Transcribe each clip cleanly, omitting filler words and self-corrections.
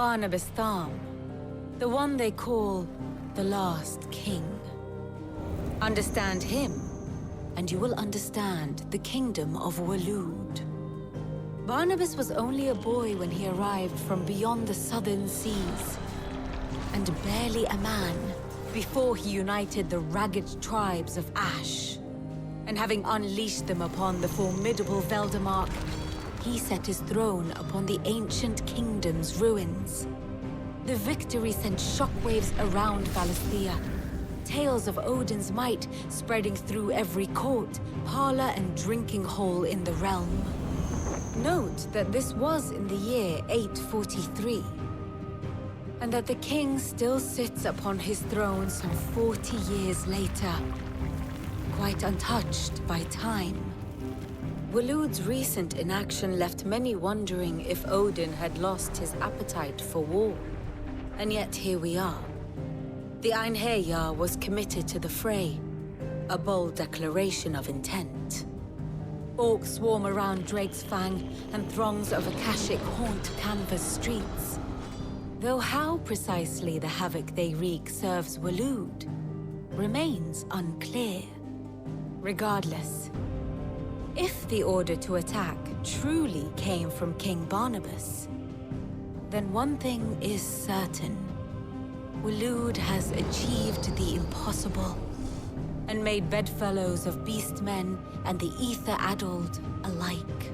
Barnabas Tharm, the one they call the Last King. Understand him, and you will understand the kingdom of Waloed. Barnabas was only a boy when he arrived from beyond the southern seas, and barely a man before he united the ragged tribes of Ash. And having unleashed them upon the formidable Veldamark, he set his throne upon the ancient kingdom's ruins. The victory sent shockwaves around Valisthea, tales of Odin's might spreading through every court, parlor, and drinking hole in the realm. Note that this was in the year 843, and that the king still sits upon his throne some 40 years later, quite untouched by time. Waloed's recent inaction left many wondering if Odin had lost his appetite for war. And yet here we are. The Einherjar was committed to the fray, a bold declaration of intent. Orcs swarm around Drake's Fang, and throngs of Akashic haunt Canva's streets. Though how precisely the havoc they wreak serves Waloed remains unclear. Regardless, if the order to attack truly came from King Barnabas, then one thing is certain. Waloed has achieved the impossible, and made bedfellows of beastmen and the ether-addled alike.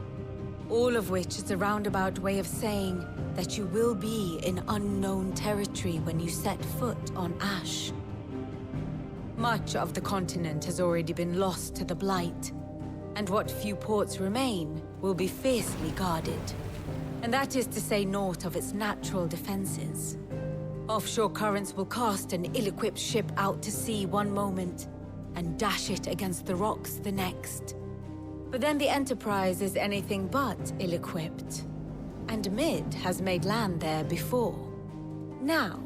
All of which is a roundabout way of saying that you will be in unknown territory when you set foot on Ash. Much of the continent has already been lost to the Blight, and what few ports remain will be fiercely guarded. And that is to say naught of its natural defenses. Offshore currents will cast an ill-equipped ship out to sea one moment, and dash it against the rocks the next. But then the Enterprise is anything but ill-equipped, and Mid has made land there before. Now,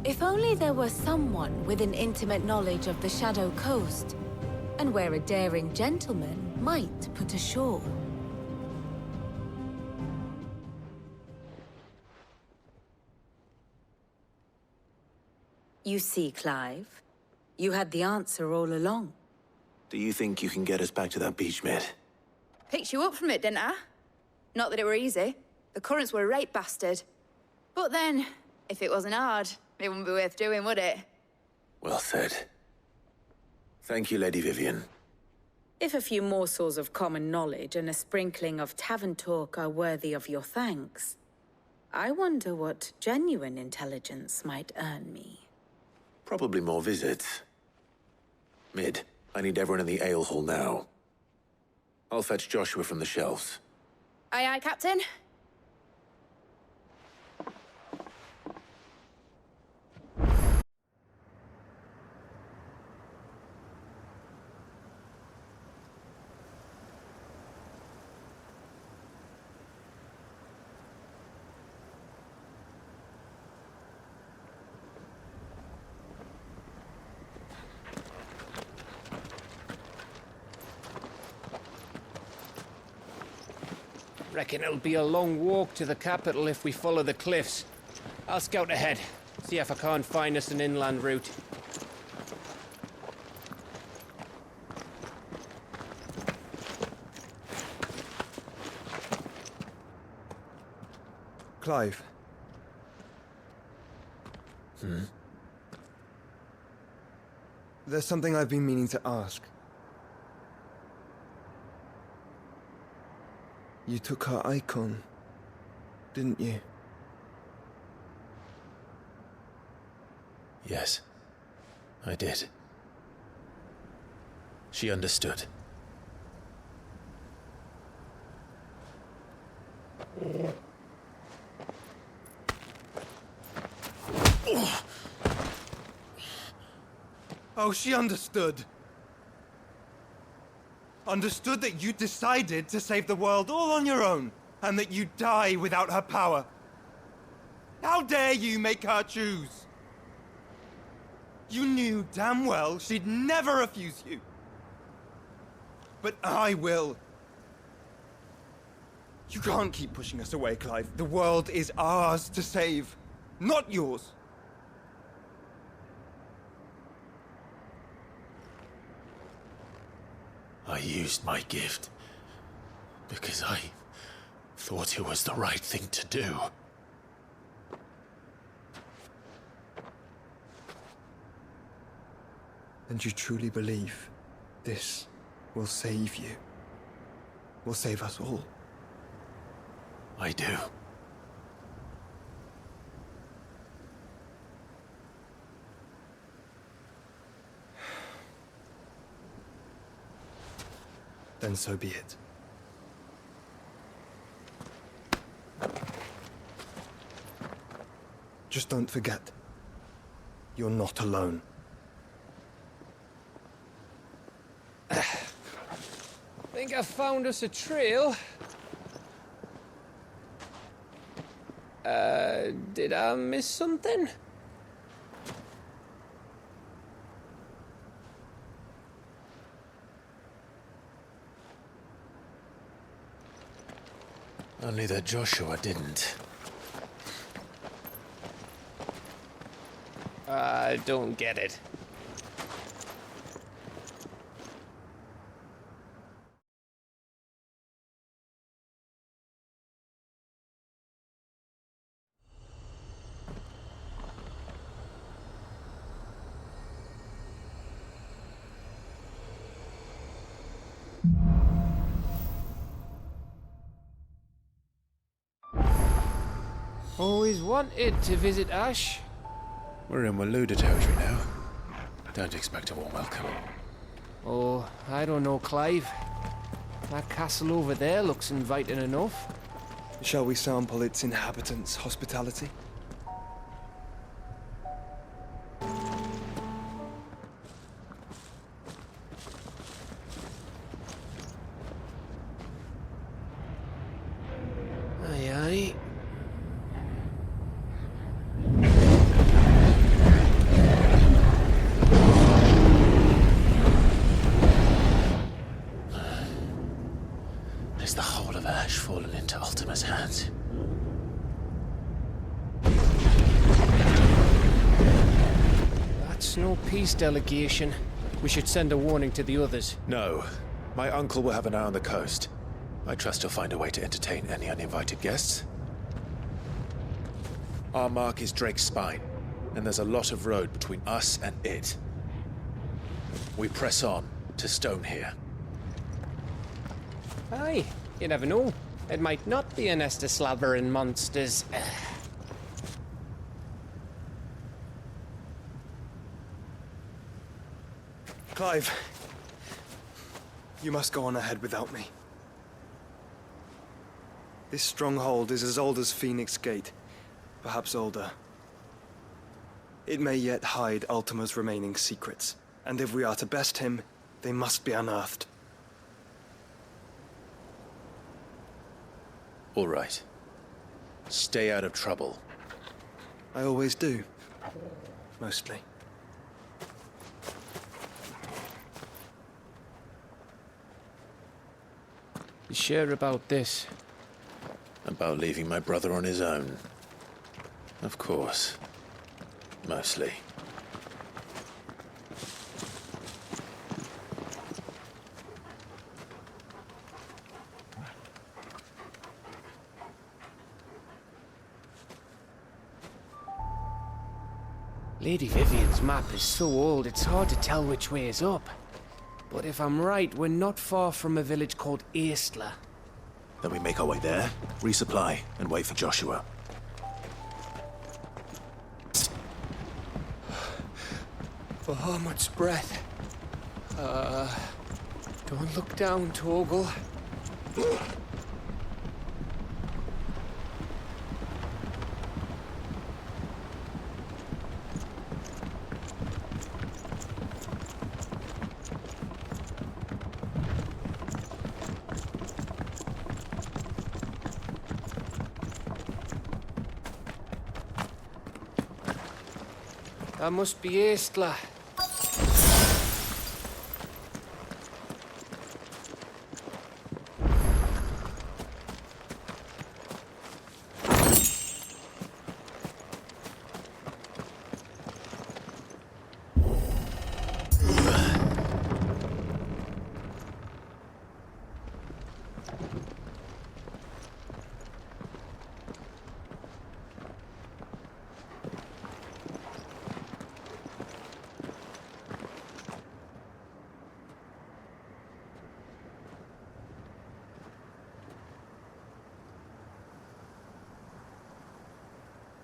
if only there were someone with an intimate knowledge of the Shadow Coast, and where a daring gentleman might put ashore. You see, Clive, you had the answer all along. Do you think you can get us back to that beach, Mid? Picked you up from it, didn't I? Not that it were easy. The currents were a right bastard. But then, if it wasn't hard, it wouldn't be worth doing, would it? Well said. Thank you, Lady Vivian. If a few morsels of common knowledge and a sprinkling of tavern talk are worthy of your thanks, I wonder what genuine intelligence might earn me. Probably more visits. Mid, I need everyone in the ale hall now. I'll fetch Joshua from the shelves. Aye, aye, Captain. Reckon it'll be a long walk to the capital if we follow the cliffs. I'll scout ahead, see if I can't find us an inland route. Clive. There's something I've been meaning to ask. You took her icon, didn't you? Yes, I did. She understood. Oh, she understood. Understood that you decided to save the world all on your own, and that you'd die without her power. How dare you make her choose? You knew damn well she'd never refuse you. But I will. You can't keep pushing us away, Clive. The world is ours to save, not yours. I used my gift because I thought it was the right thing to do. And you truly believe this will save you? Will save us all? I do. Then so be it. Just don't forget, you're not alone. Think I found us a trail. Did I miss something? Only that Joshua didn't. I don't get it. Always wanted to visit Ash. We're in Waluda territory now. Don't expect a warm welcome. Oh, I don't know, Clive. That castle over there looks inviting enough. Shall we sample its inhabitants' hospitality? Aye, aye. Is the whole of Ash fallen into Ultima's hands? That's no peace delegation. We should send a warning to the others. No. My uncle will have an eye on the coast. I trust he'll find a way to entertain any uninvited guests. Our mark is Drake's Spine, and there's a lot of road between us and it. We press on to Stone here. Aye, you never know. It might not be a nest of slabbering monsters. Clive, you must go on ahead without me. This stronghold is as old as Phoenix Gate, perhaps older. It may yet hide Ultima's remaining secrets, and if we are to best him, they must be unearthed. All right. Stay out of trouble. I always do. Mostly. You sure about this? About leaving my brother on his own. Of course. Mostly. Lady Vivian's map is so old it's hard to tell which way is up. But if I'm right, we're not far from a village called Aistla. Then we make our way there, resupply, and wait for Joshua. For how much breath? Don't look down, Torgal. That must be Aistla.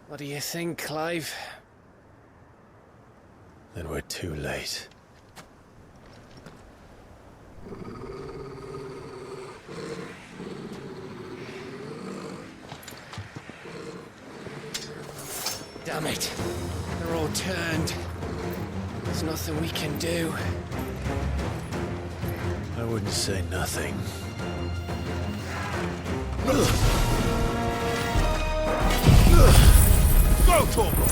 What do you think, Clive? Then we're too late. Damn it. They're all turned. There's nothing we can do. I wouldn't say nothing. Go, Torgal!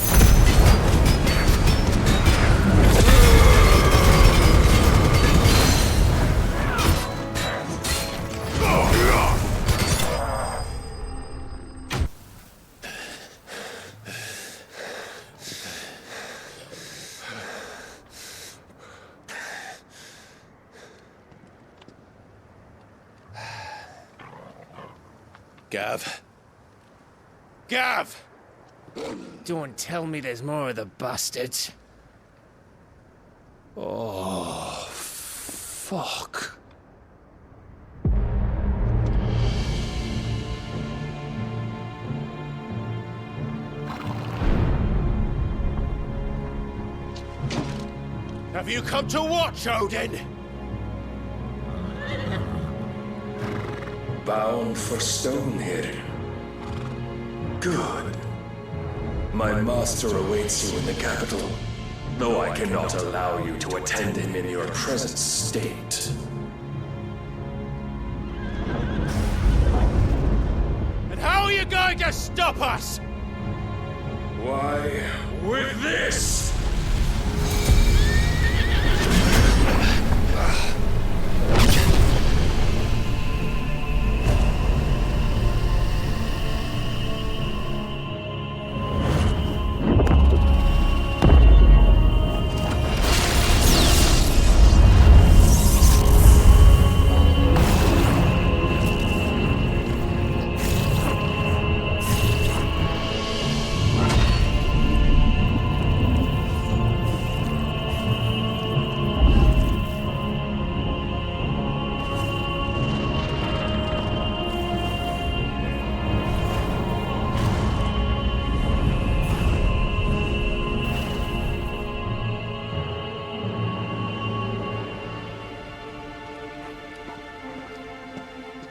Gav. Gav! Don't tell me there's more of the bastards. Oh, fuck. Have you come to watch, Odin? Bound for Stonehill. Good. My master awaits you in the capital, though I cannot allow you to attend him in your present state. And how are you going to stop us? Why, with this!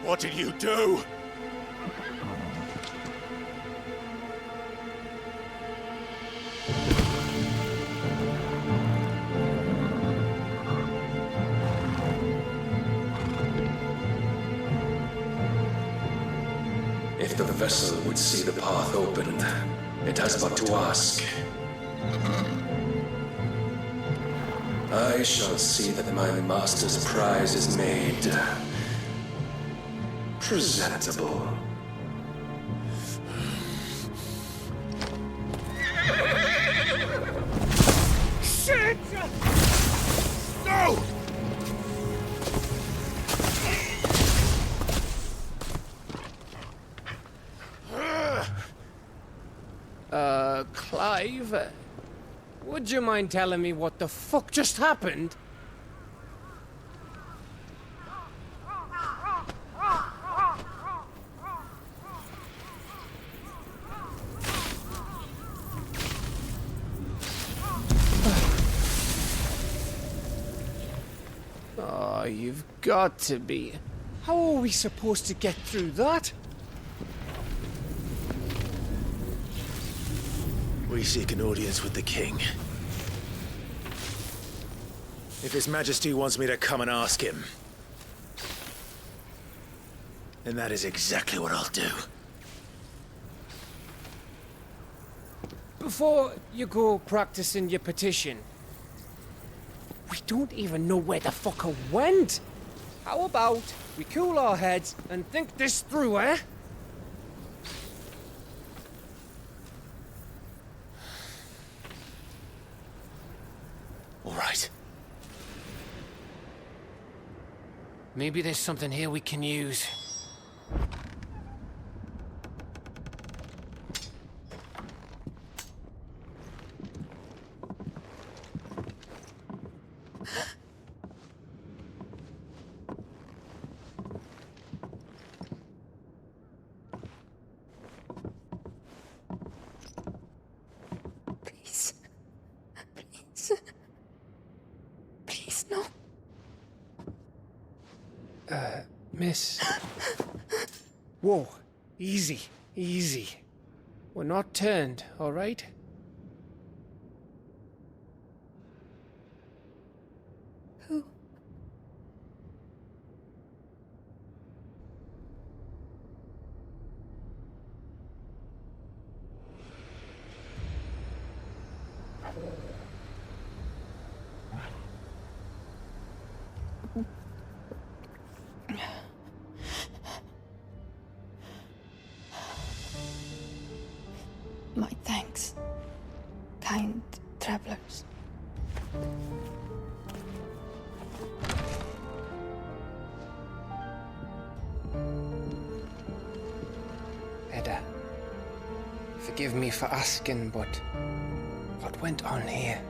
What did you do? If the vessel would see the path opened, it has but to ask. I shall see that my master's prize is made presentable. Shit! No! Clive? Would you mind telling me what the fuck just happened? Oh, you've got to be. How are we supposed to get through that? We seek an audience with the king. If His Majesty wants me to come and ask him, then that is exactly what I'll do. Before you go practicing your petition, we don't even know where the fucker went. How about we cool our heads and think this through, eh? All right. Maybe there's something here we can use. Miss. Whoa. Easy. Easy. We're not turned, all right? Who? My thanks, kind travelers. Edda, forgive me for asking, but what went on here?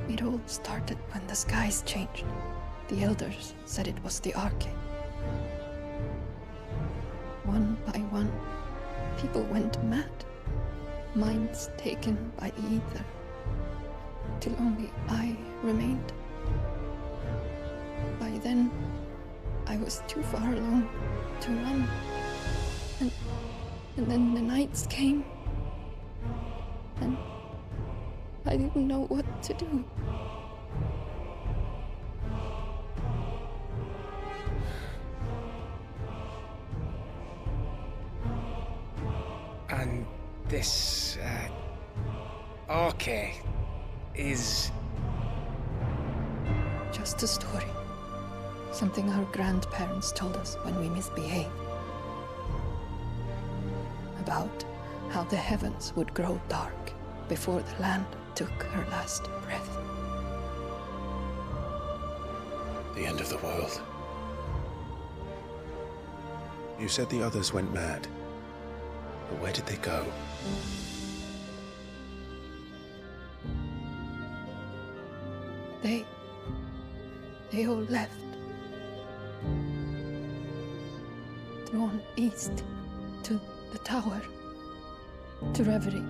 It all started when the skies changed. The elders said it was the Arcade. One by one, people went mad. Minds taken by the ether. Till only I remained. By then, I was too far along to run. And then the nights came. And I didn't know what to do. And this, Arcade is... Just a story. Something our grandparents told us when we misbehaved. About how the heavens would grow dark before the land took her last breath. The end of the world. You said the others went mad. But where did they go? They all left. Drawn east to the tower, to Reverie.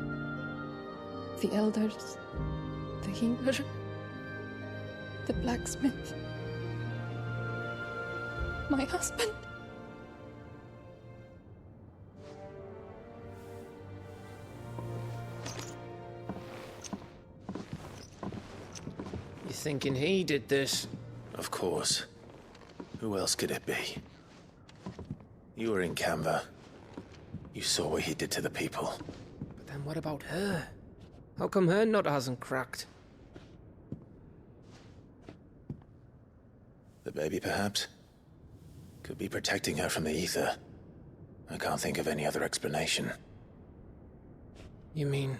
The elders, the healer, the blacksmith, my husband. You thinking he did this? Of course. Who else could it be? You were in Canva. You saw what he did to the people. But then what about her? How come her nut hasn't cracked? The baby, perhaps? Could be protecting her from the ether. I can't think of any other explanation. You mean...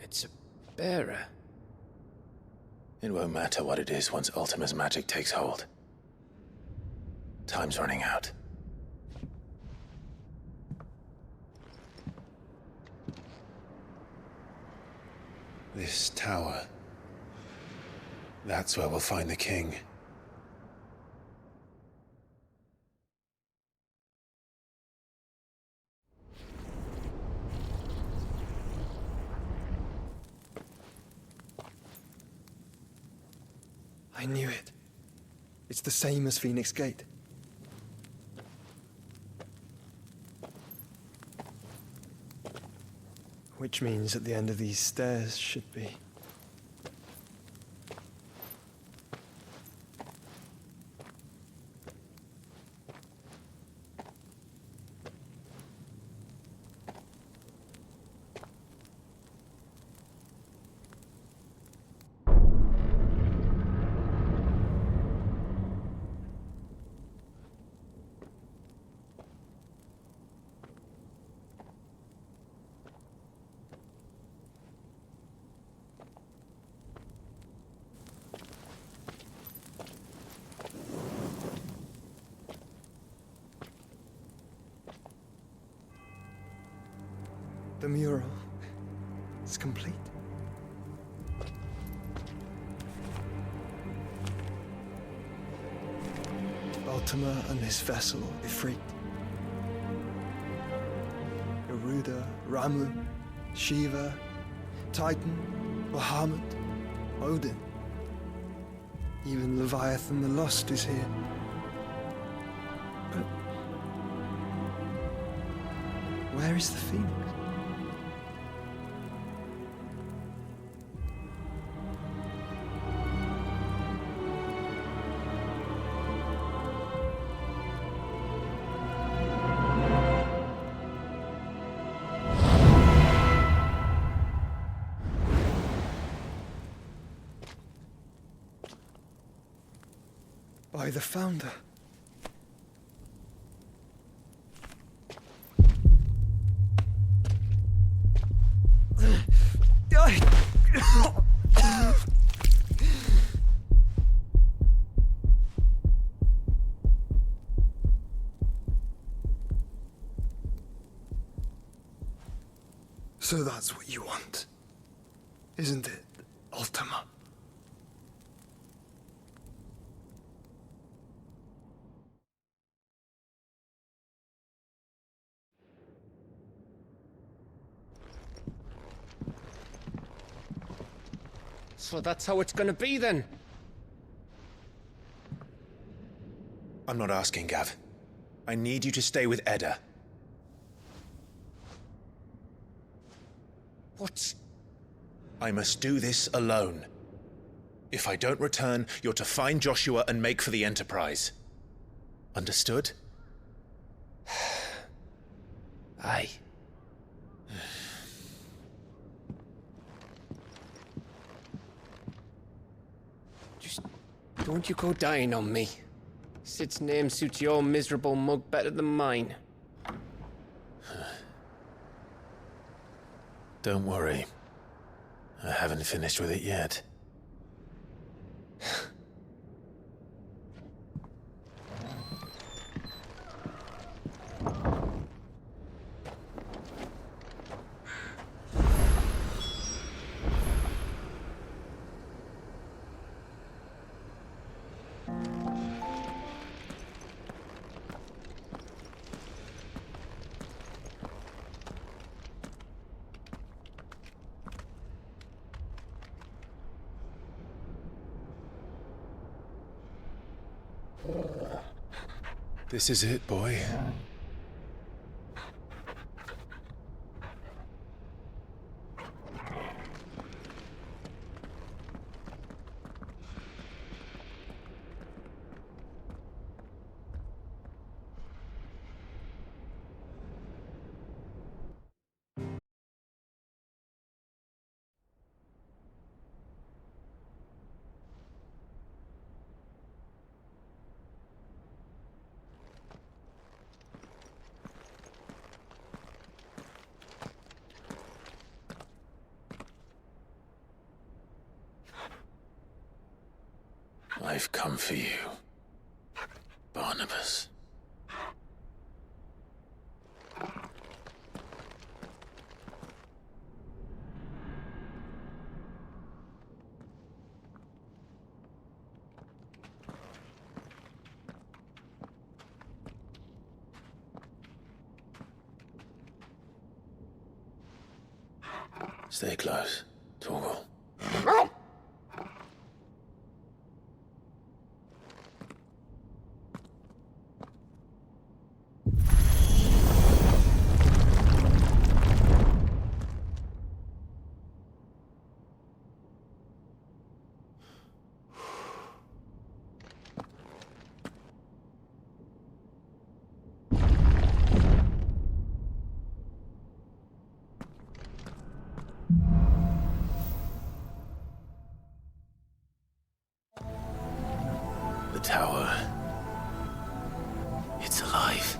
it's a bearer? It won't matter what it is once Ultima's magic takes hold. Time's running out. This tower. That's where we'll find the king. I knew it. It's the same as Phoenix Gate. Which means at the end of these stairs should be... The mural is complete. Ultima and his vessel, Ifrit. Garuda Ramu, Shiva, Titan, Bahamut, Odin. Even Leviathan the Lost is here. But where is the Phoenix? By the Founder. So that's what you want, isn't it, Ultima? So that's how it's gonna be then? I'm not asking, Gav. I need you to stay with Edda. What? I must do this alone. If I don't return, you're to find Joshua and make for the Enterprise. Understood? Aye. Just don't you go dying on me. Sid's name suits your miserable mug better than mine. Don't worry. I haven't finished with it yet. This is it, boy. I've come for you, Barnabas. Stay close, Torgal. The tower. It's alive.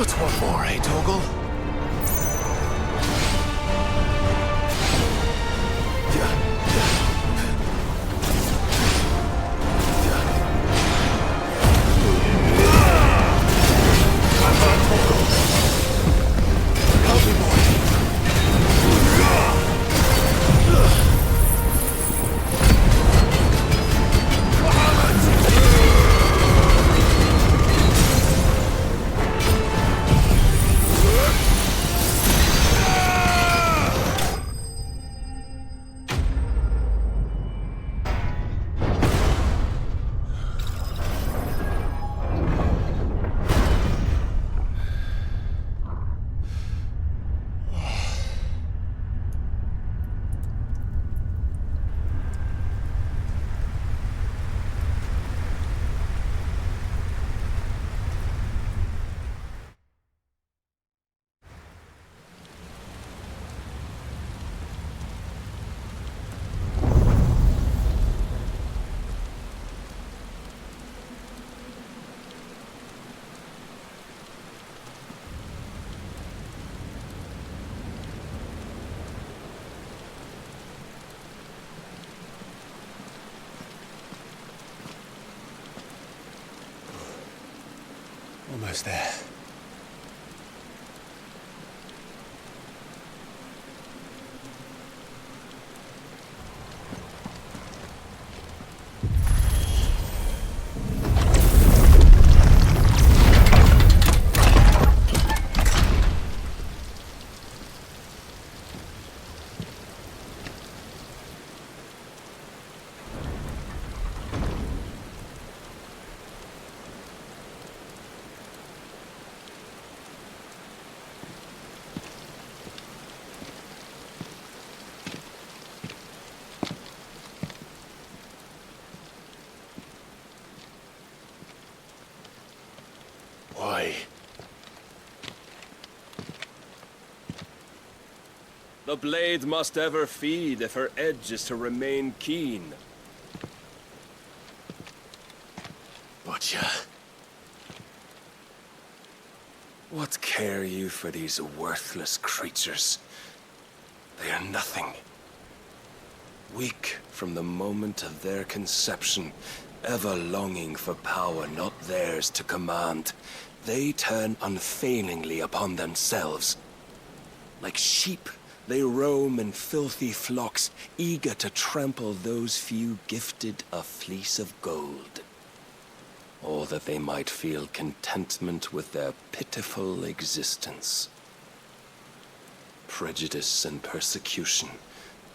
What's one more, eh, Toggle? Almost there. Why? The blade must ever feed if her edge is to remain keen. Butcher. What care you for these worthless creatures? They are nothing. Weak from the moment of their conception, ever longing for power not theirs to command, they turn unfailingly upon themselves. Like sheep, they roam in filthy flocks, eager to trample those few gifted a fleece of gold. Or that they might feel contentment with their pitiful existence. Prejudice and persecution,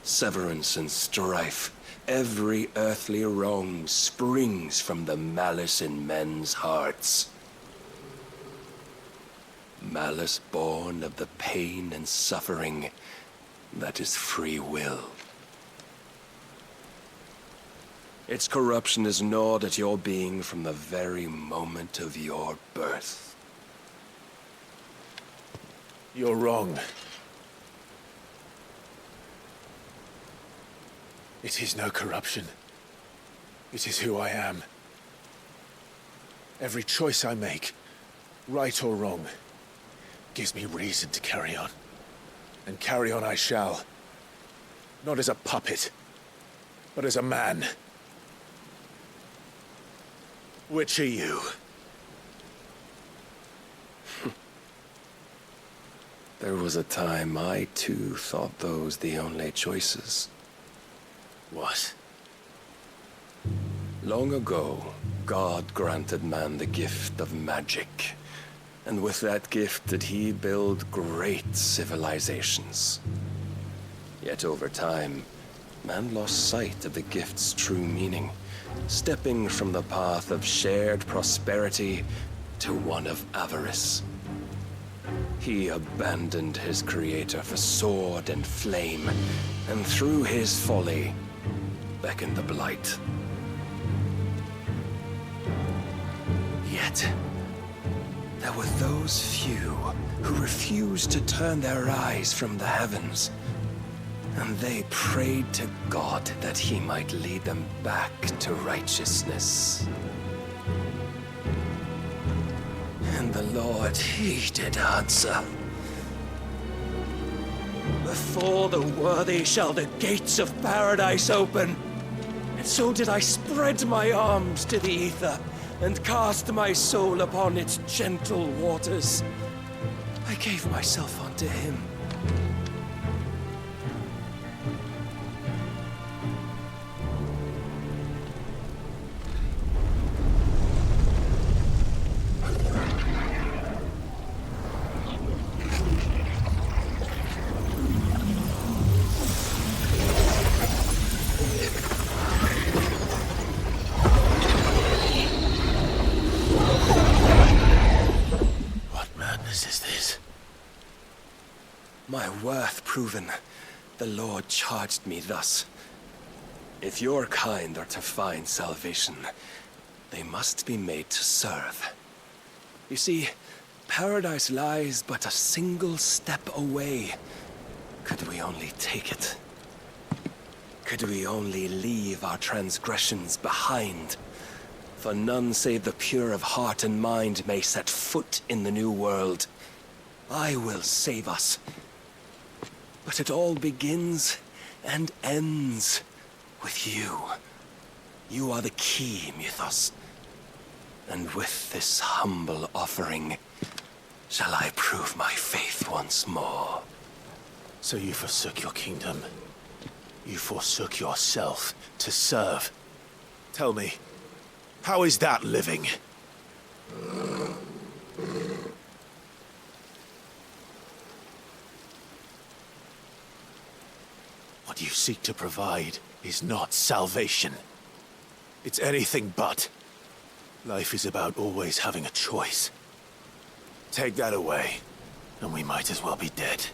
severance and strife, every earthly wrong springs from the malice in men's hearts. Malice born of the pain and suffering that is free will. Its corruption is gnawed at your being from the very moment of your birth. You're wrong. It is no corruption. It is who I am. Every choice I make, right or wrong, gives me reason to carry on. And carry on I shall. Not as a puppet, but as a man. Which are you? There was a time I too thought those the only choices. What? Long ago, God granted man the gift of magic. And with that gift did he build great civilizations. Yet over time, man lost sight of the gift's true meaning, stepping from the path of shared prosperity to one of avarice. He abandoned his creator for sword and flame, and through his folly, beckoned the blight. Yet, there were those few who refused to turn their eyes from the heavens, and they prayed to God that he might lead them back to righteousness. And And the Lord, he did answer. Before the worthy shall the gates of paradise open. And so did I spread my arms to the ether, and cast my soul upon its gentle waters. I gave myself unto him. My worth proven, the Lord charged me thus. If your kind are to find salvation, they must be made to serve. You see, paradise lies but a single step away. Could we only take it? Could we only leave our transgressions behind? For none save the pure of heart and mind may set foot in the new world. I will save us. But it all begins and ends with you. You are the key, Mythos. And with this humble offering, shall I prove my faith once more. So you forsook your kingdom. You forsook yourself to serve. Tell me, how is that living? What you seek to provide is not salvation. It's anything but. Life is about always having a choice. Take that away, and we might as well be dead.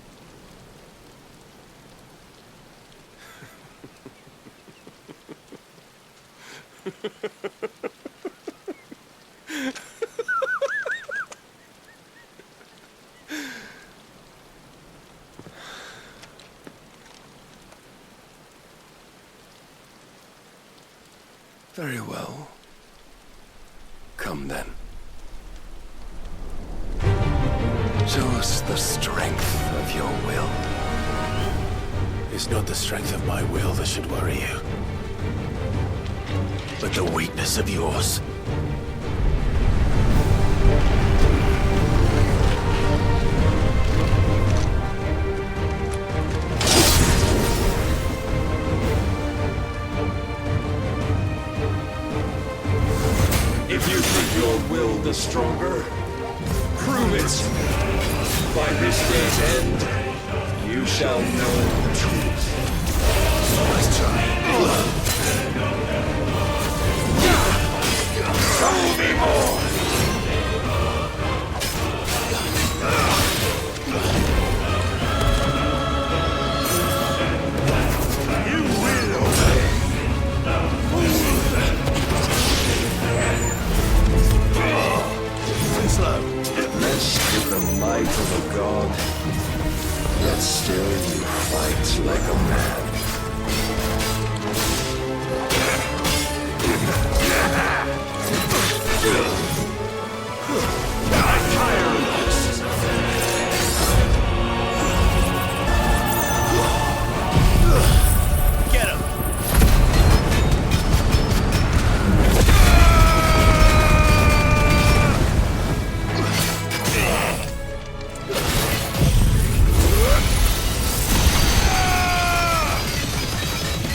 Very well. Come then. Show us the strength of your will. It's not the strength of my will that should worry you, but the weakness of yours. If you think your will the stronger, prove it. By this day's end, you shall know the truth. Let's try. Show me more! You will obey. Slow. With the might of a god, yet still you fight like a man. I'm tired of this. Get him!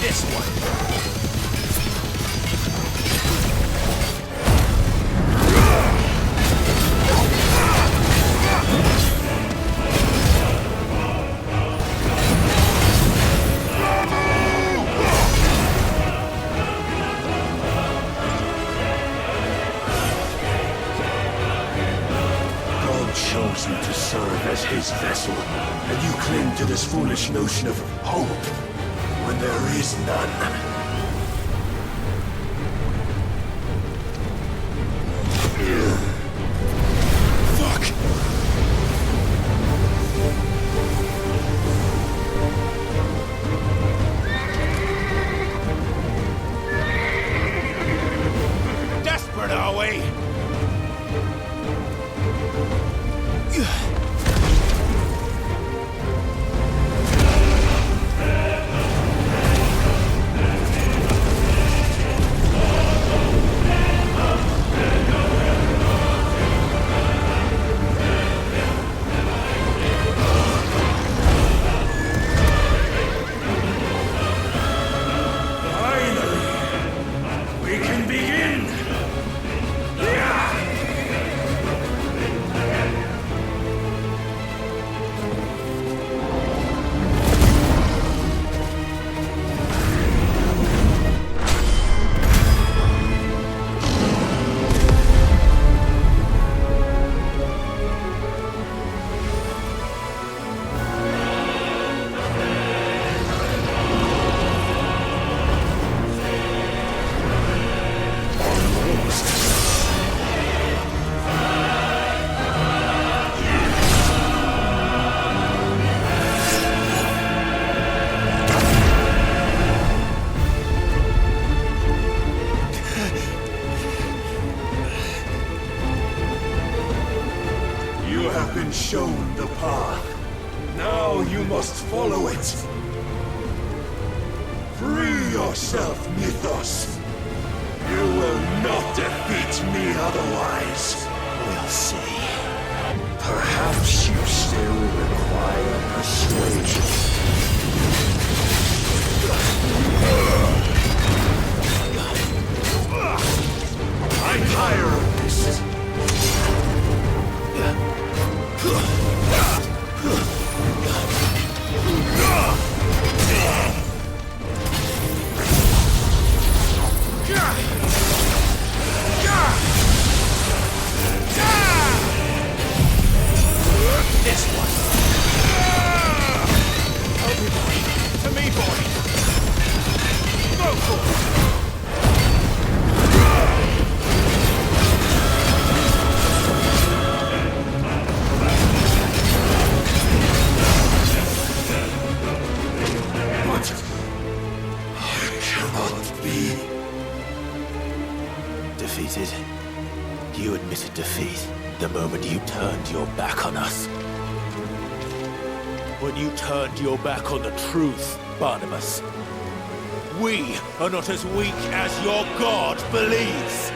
This one. God chose you to serve as his vessel, and you cling to this foolish notion of hope when there is none. Fuck! Desperate, are we? You have been shown the path. Now you must follow it. Free yourself, Mythos. You will not defeat me otherwise. We'll see. Perhaps you still require persuasion. I'm higher of this. This one. Help me, boy. To me, boy. Go for it. What? I cannot be. Defeated? You admitted defeat the moment you turned your back on us. When you turned your back on the truth, Barnabas. We are not as weak as your god believes.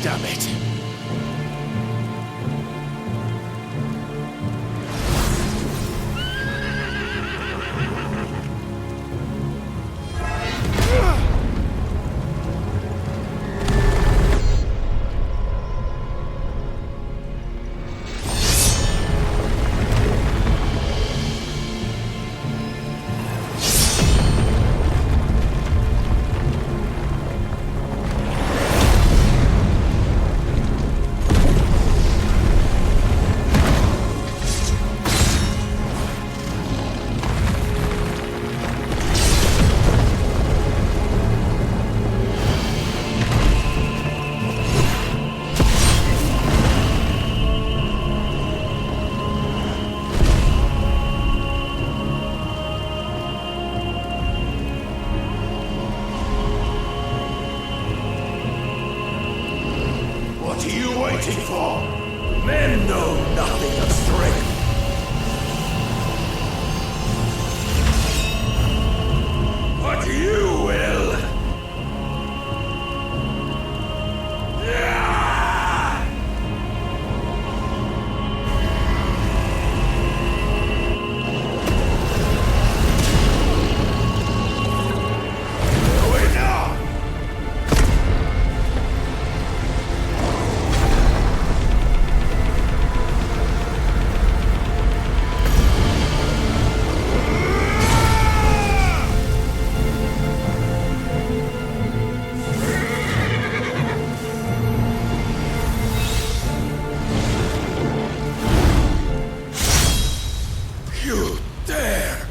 Damn it. What are you waiting for? Men know nothing of strength. But you will. Going now! You dare!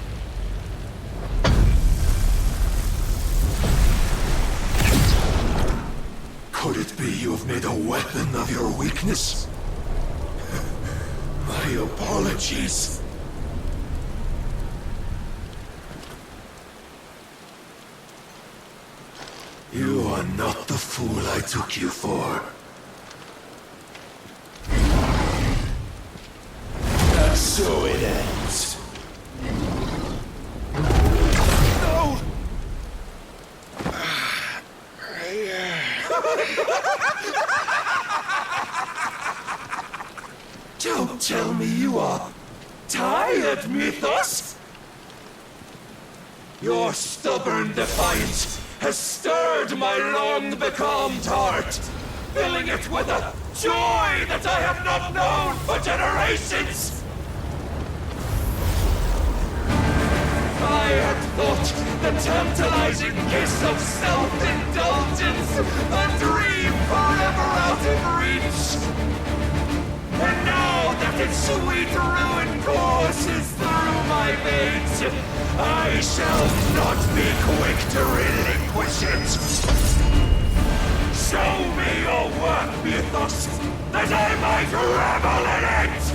Could it be you have made a weapon of your weakness? My apologies. You are not the fool I took you for. And so it ends. No! Don't tell me you are tired, Mythos! Your stubborn defiance has stirred my long-becalmed heart, filling it with a joy that I have not known for generations! I had thought the tantalizing kiss of self-indulgence a dream forever out of reach. And now Sweet ruin courses through my veins. I shall not be quick to relinquish it. Show me your work, Mythos, that I might revel in it!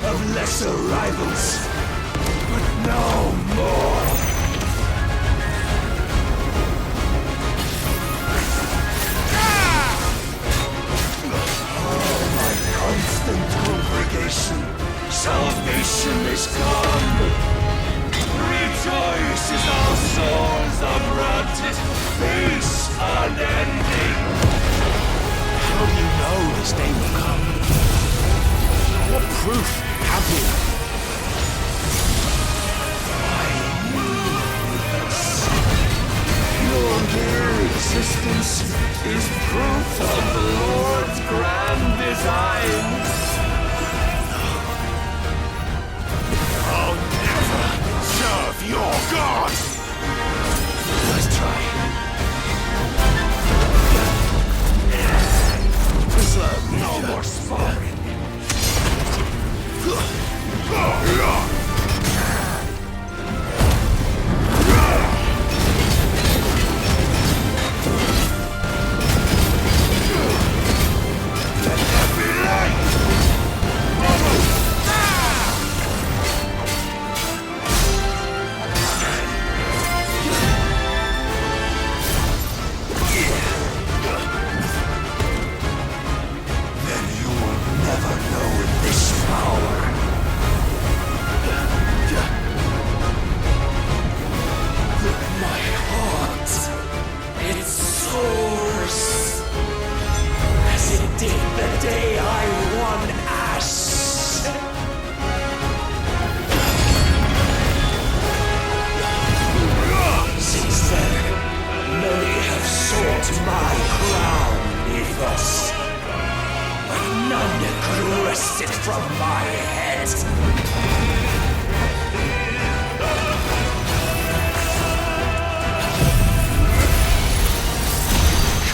Of lesser rivals, but no more. Oh, my constant congregation, salvation is come. Rejoice as our souls are granted peace unending. How do you know this day will come? What proof have you? I knew this. Your mere existence is proof of the Lord's grand design. I'll never serve your God! Let's try. No more sparring. My crown, Mythos, but none could wrest it from my head.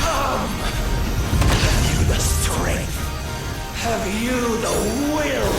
Come! Have you the strength? Have you the will?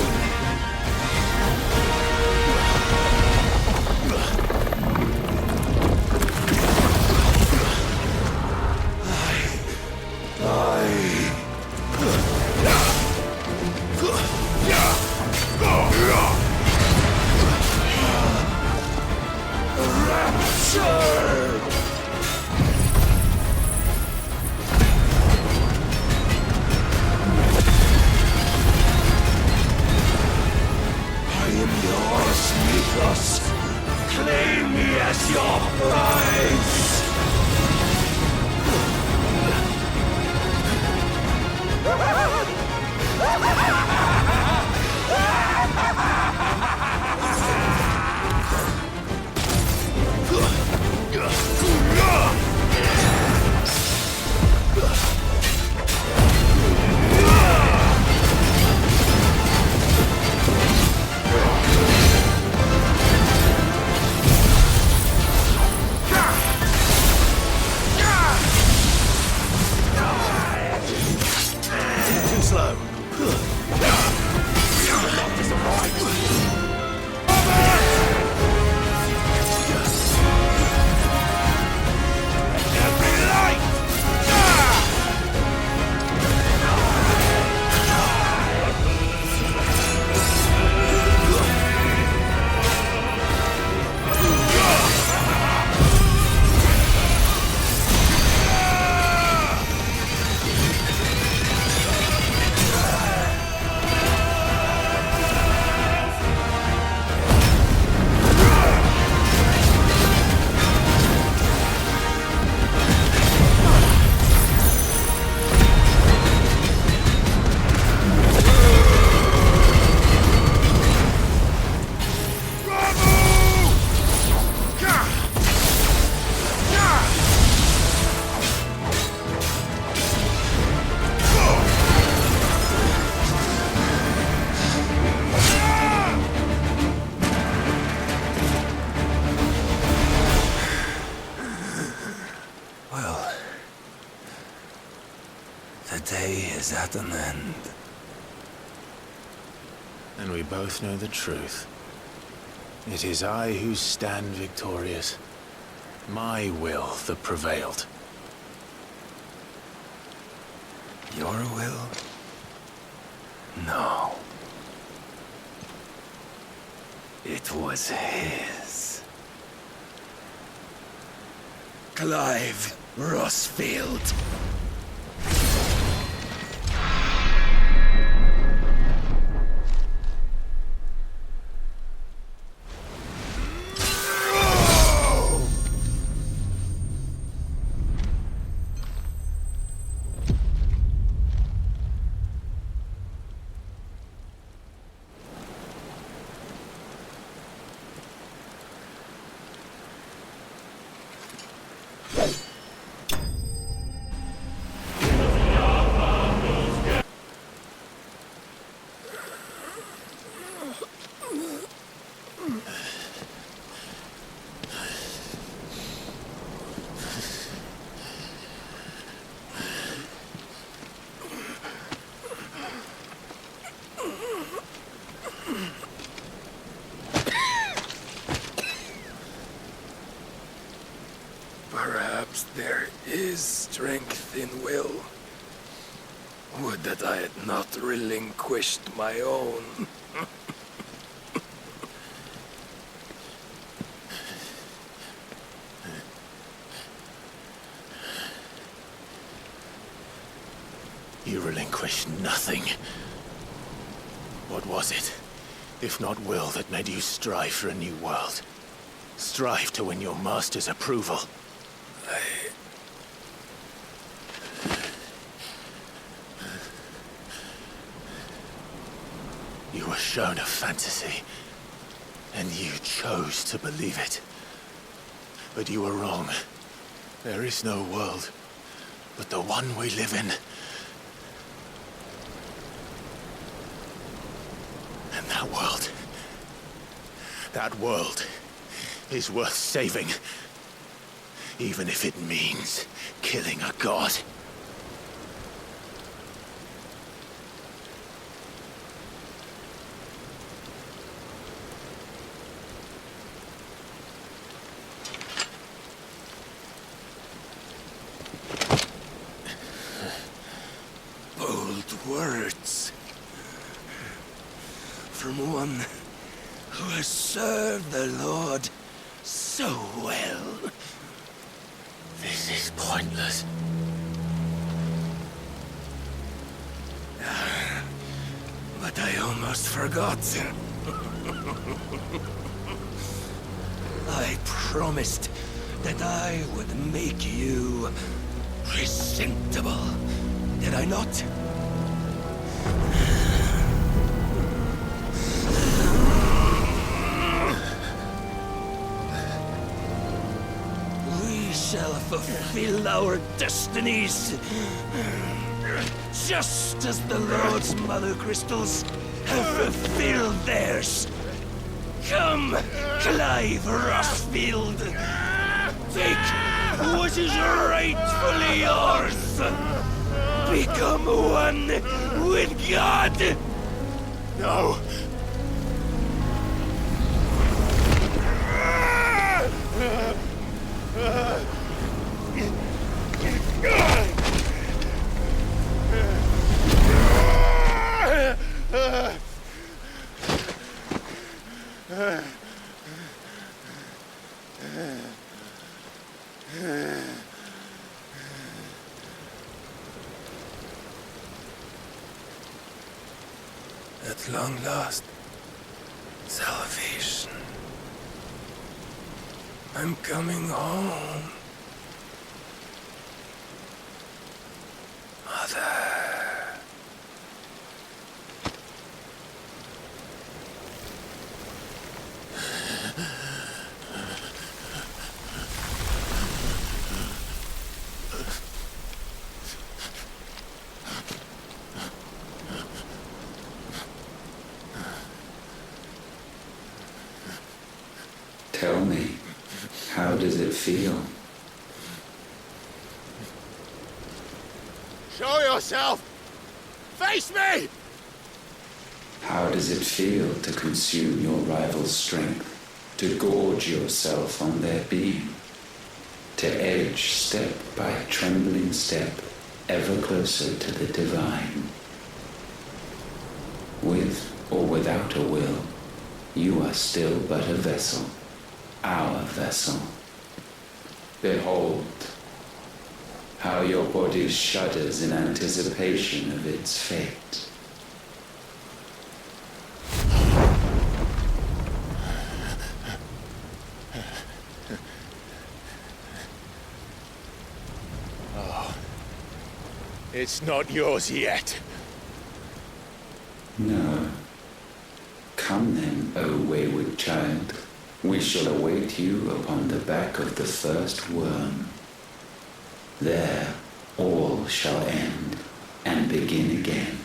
The day is at an end. And we both know the truth. It is I who stand victorious. My will that prevailed. Your will? No. It was his. Clive Rossfield. Perhaps there is strength in will. Would that I had not relinquished my own. You relinquished nothing. What was it, if not will, that made you strive for a new world? Strive to win your master's approval? You were shown a fantasy, and you chose to believe it. But you were wrong. There is no world, but the one we live in. And that world is worth saving, even if it means killing a god. Bold words from one who has served the Lord so well. This is pointless. But I almost forgot. I promised that I would make you presentable. Did I not? We shall fulfill our destinies, just as the Lord's Mother Crystals have fulfilled theirs. Come, Clive Rossfield. Take what is rightfully yours. Become one with God. No! At long last, salvation. I'm coming home. Mother. Tell me, how does it feel? Show yourself! Face me! How does it feel to consume your rival's strength? To gorge yourself on their beam? To edge step by trembling step ever closer to the divine? With or without a will, you are still but a vessel, our vessel. Behold, how your body shudders in anticipation of its fate. It's not yours yet. No. Come then, O wayward child. We shall await you upon the back of the first worm. There all shall end and begin again.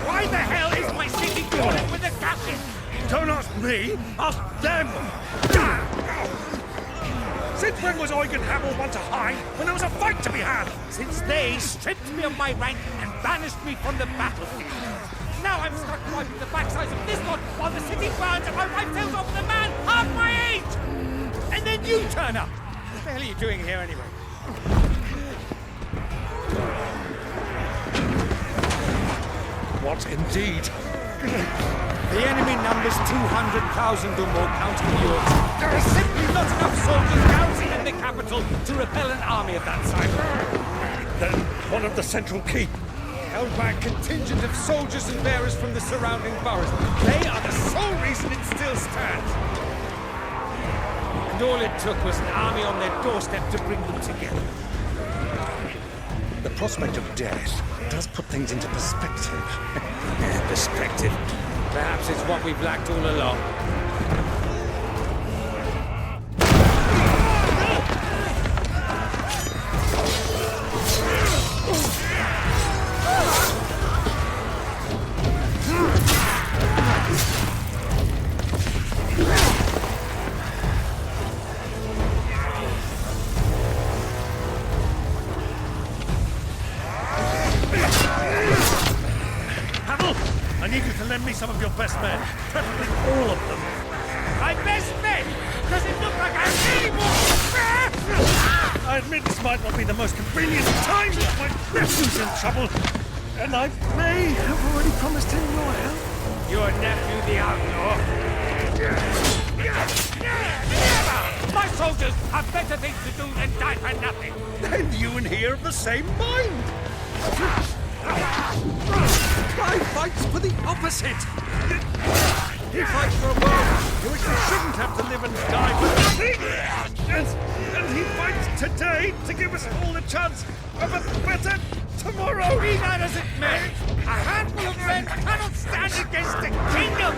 Why the hell is my city falling with the captain? Don't ask me, ask them! Since when was Eugen Hamel one to hide when there was a fight to be had? Since they stripped me of my rank and banished me from the battlefield. Now I'm stuck wiping the backsides of this lot while the city burns and my wife tells off the man half my age! And then you turn up! What the hell are you doing here anyway? What indeed? The enemy numbers 200,000 or more, counting yours. There are simply not enough soldiers garrisoned in the capital to repel an army of that size. Then one of the central keep. Held by a contingent of soldiers and bearers from the surrounding boroughs. They are the sole reason it still stands. And all it took was an army on their doorstep to bring them together. The prospect of death does put things into perspective. Perspective. Perhaps it's what we've lacked all along. I need you to lend me some of your best men, preferably all of them. My best men? Does it look like I'm any more? I admit this might not be the most convenient time, but my nephew's in trouble, and I may have already promised him your help. Your nephew, the outlaw? Never! My soldiers have better things to do than die for nothing. Then you and he are of the same mind. I fights for the opposite. He fights for a world in which we shouldn't have to live and die for nothing. And he fights today to give us all a chance of a better tomorrow! Be that as it may, a handful of men cannot stand against a kingdom!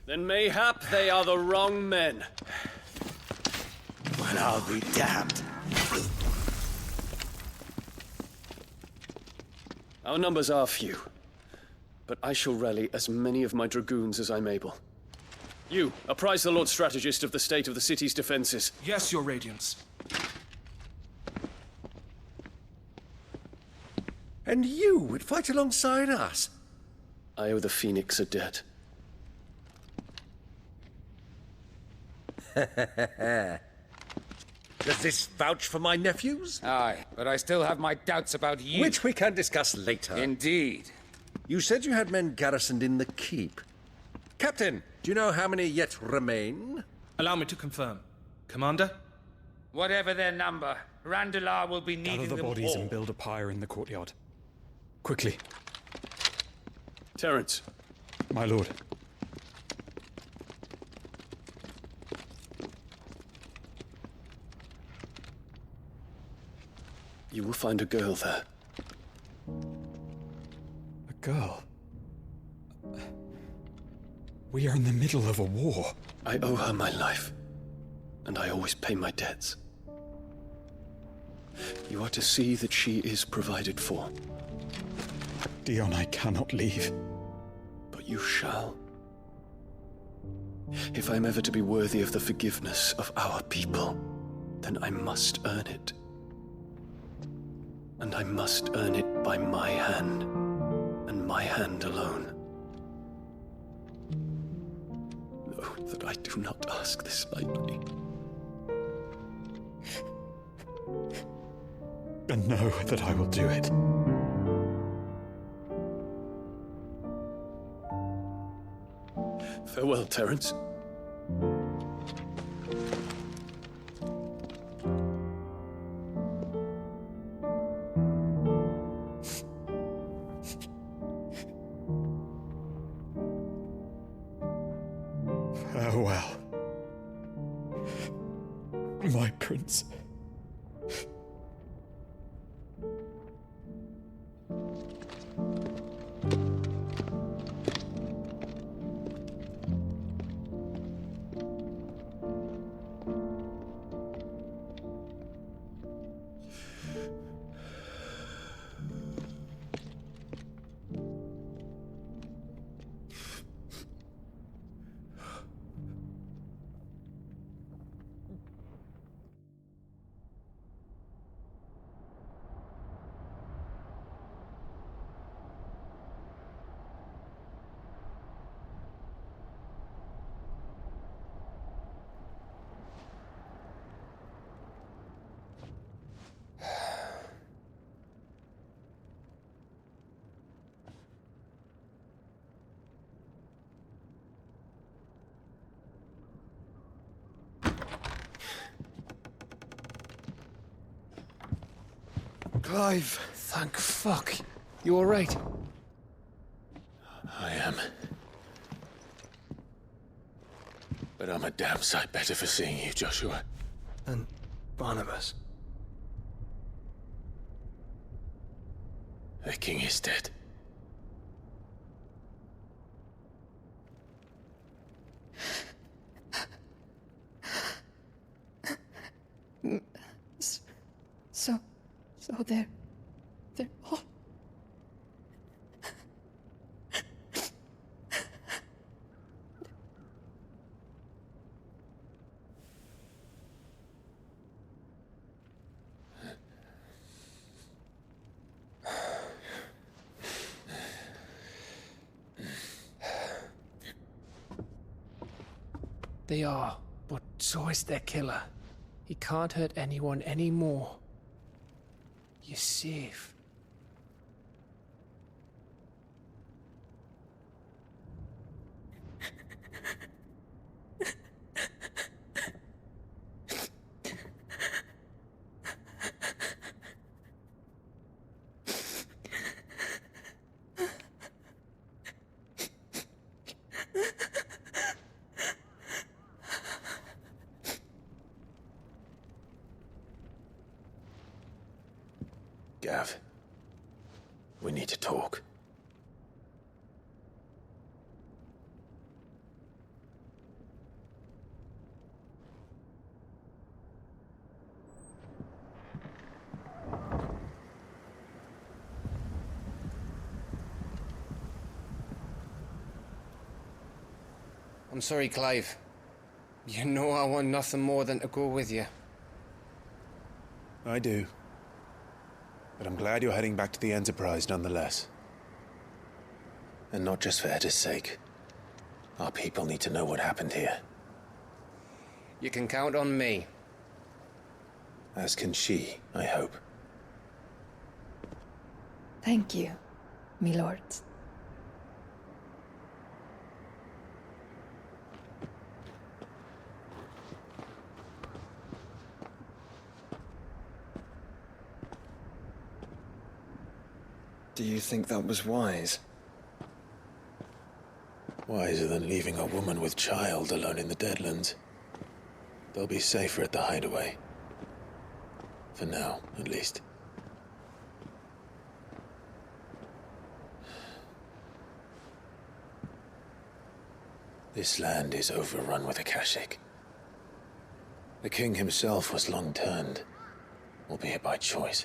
Then mayhap they are the wrong men. Well, I'll be damned. Our numbers are few, but I shall rally as many of my dragoons as I'm able. You, apprise the Lord Strategist of the state of the city's defenses. Yes, Your Radiance. And you would fight alongside us? I owe the Phoenix a debt. Does this vouch for my nephews? Aye, but I still have my doubts about you. Which we can discuss later. Indeed. You said you had men garrisoned in the keep. Captain, do you know how many yet remain? Allow me to confirm. Commander? Whatever their number, Randalar will be needing Gather the them bodies all. and build a pyre in the courtyard. Quickly. Terence. My lord. You will find a girl there. A girl? We are in the middle of a war. I owe her my life, and I always pay my debts. You are to see that she is provided for. Dion, I cannot leave. But you shall. If I'm ever to be worthy of the forgiveness of our people, then I must earn it. And I must earn it by my hand, and my hand alone. Know that I do not ask this lightly. And know that I will do it. Farewell, Terence. Farewell, my prince. Clive! Thank fuck. You alright? I am. But I'm a damn sight better for seeing you, Joshua. And Barnabas. The king is dead. So they're all... They are, but so is their killer. He can't hurt anyone anymore. You're safe. Gav, we need to talk. I'm sorry, Clive. You know I want nothing more than to go with you. I do. But I'm glad you're heading back to the Enterprise nonetheless. And not just for Etta's sake. Our people need to know what happened here. You can count on me. As can she, I hope. Thank you, my lords. Do you think that was wise? Wiser than leaving a woman with child alone in the Deadlands. They'll be safer at the hideaway. For now, at least. This land is overrun with Akashic. The king himself was long turned, albeit by choice.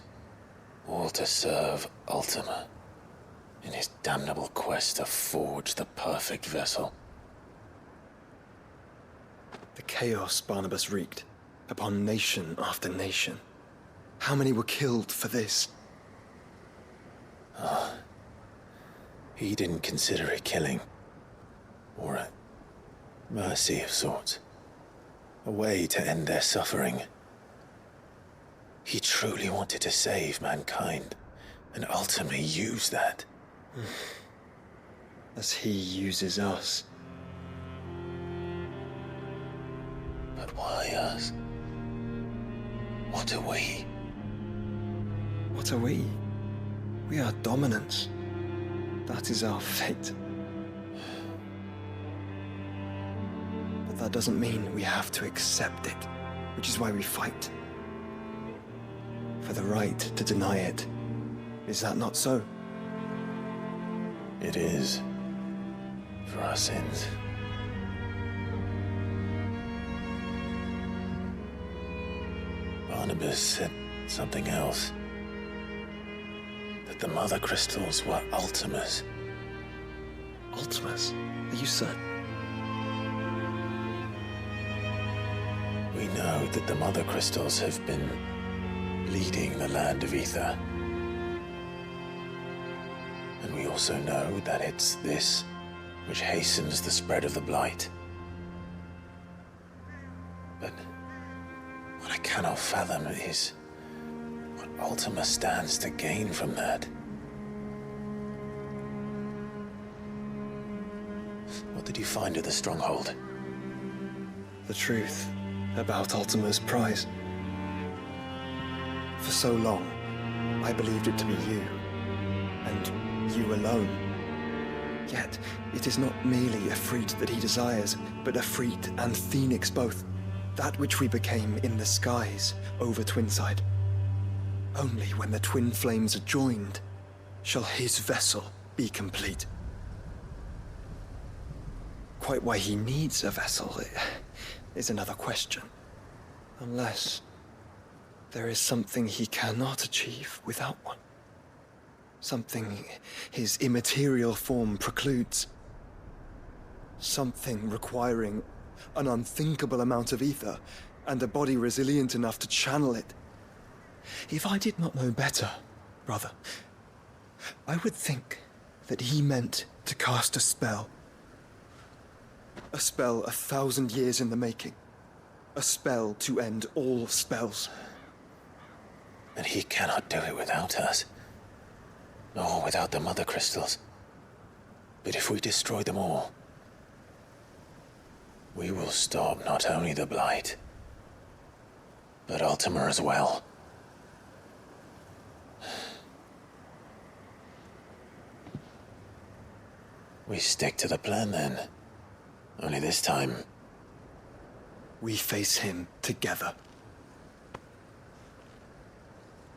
All to serve Ultima, in his damnable quest to forge the perfect vessel. The chaos Barnabas wreaked upon nation after nation. How many were killed for this? He didn't consider it killing. Or a mercy of sorts. A way to end their suffering. He truly wanted to save mankind, and ultimately used that. As he uses us. But why us? What are we? What are we? We are dominance. That is our fate. But that doesn't mean we have to accept it, which is why we fight. For the right to deny it. Is that not so? It is. For our sins. Barnabas said something else. That the Mother Crystals were Ultimas. Ultimas? Are you certain? We know that the Mother Crystals have been leading the land of Ether. And we also know that it's this which hastens the spread of the Blight. But what I cannot fathom is what Ultima stands to gain from that. What did you find at the Stronghold? The truth about Ultima's prize. For so long, I believed it to be you, and you alone. Yet, it is not merely a freed that he desires, but a freed and phoenix both. That which we became in the skies over Twinside. Only when the twin flames are joined shall his vessel be complete. Quite why he needs a vessel is another question. Unless there is something he cannot achieve without one. Something his immaterial form precludes. Something requiring an unthinkable amount of ether and a body resilient enough to channel it. If I did not know better, brother, I would think that he meant to cast a spell. A spell 1,000 years in the making. A spell to end all spells. And he cannot do it without us. Nor without the Mother Crystals. But if we destroy them all, we will stop not only the Blight, but Ultima as well. We stick to the plan then. Only this time, we face him together.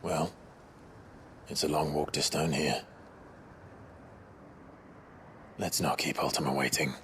Well, It's a long walk to Stone here. Let's not keep Ultima waiting.